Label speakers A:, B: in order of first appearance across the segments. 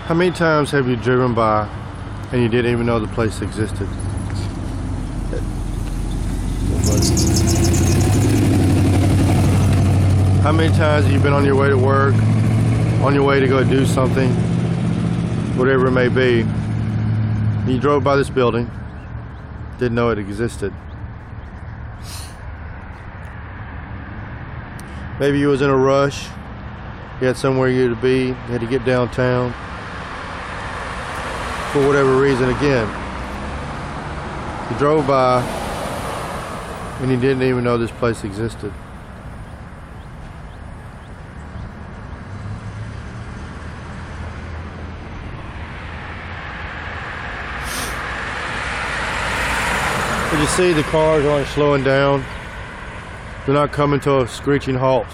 A: How many times have you driven by and you didn't even know the place existed? How many times have you been on your way to work, on your way to go do something, whatever it may be, and you drove by this building, didn't know it existed? Maybe you was in a rush, you had somewhere you had to be, you had to get downtown. For whatever reason, again, you drove by and you didn't even know this place existed. Did you see the cars aren't slowing down? They're not coming to a screeching halt.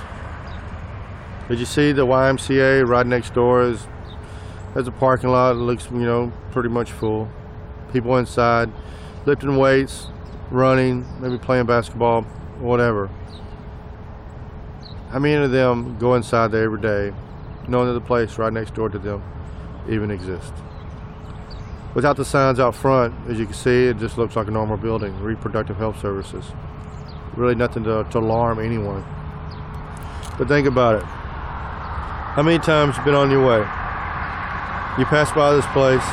A: Did you see the YMCA right next door has a parking lot that looks, pretty much full. People inside, lifting weights, running, maybe playing basketball, whatever. How many of them go inside there every day, knowing that the place right next door to them even exists? Without the signs out front, as you can see, it just looks like a normal building, Reproductive Health Services. Really nothing to alarm anyone. But think about it. How many times you've been on your way? You pass by this place,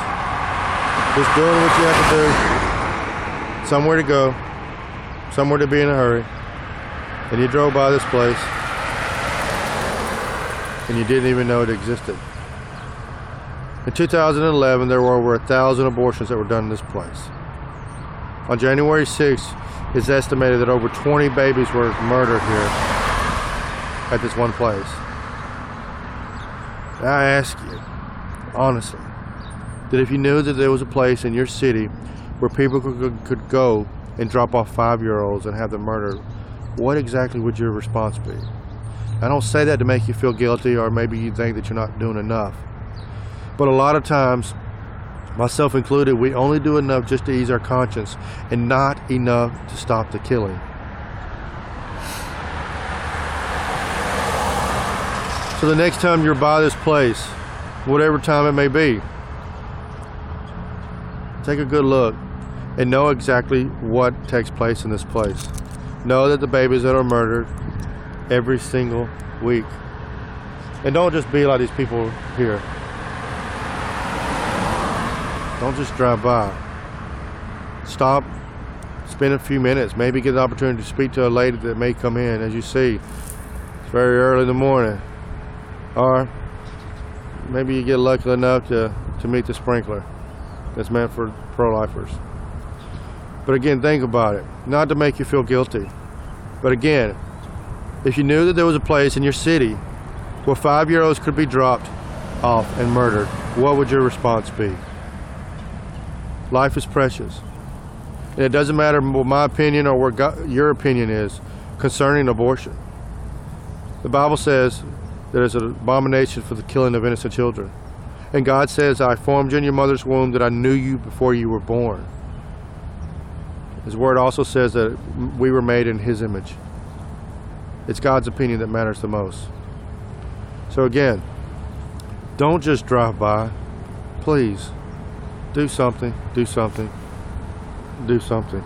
A: just doing what you have to do, somewhere to go, somewhere to be in a hurry, and you drove by this place, and you didn't even know it existed. In 2011, there were over 1,000 abortions that were done in this place. On January 6th, it's estimated that over 20 babies were murdered here at this one place. I ask you, honestly, that if you knew that there was a place in your city where people could go and drop off 5-year-olds and have them murdered, what exactly would your response be? I don't say that to make you feel guilty, or maybe you think that you're not doing enough. But a lot of times, myself included, we only do enough just to ease our conscience and not enough to stop the killing. So the next time you're by this place, whatever time it may be, take a good look and know exactly what takes place in this place. Know that the babies that are murdered every single week. And don't just be like these people here. Don't just drive by. Stop, spend a few minutes, maybe get the opportunity to speak to a lady that may come in. As you see, it's very early in the morning. Or maybe you get lucky enough to meet the sprinkler that's meant for pro-lifers. But again, think about it. Not to make you feel guilty. But again, if you knew that there was a place in your city where 5-year-olds could be dropped off and murdered, what would your response be? Life is precious. And it doesn't matter what my opinion or what your opinion is concerning abortion. The Bible says that it's an abomination for the killing of innocent children. And God says, I formed you in your mother's womb, that I knew you before you were born. His word also says that we were made in His image. It's God's opinion that matters the most. So again, don't just drive by. Please, do something, do something, do something.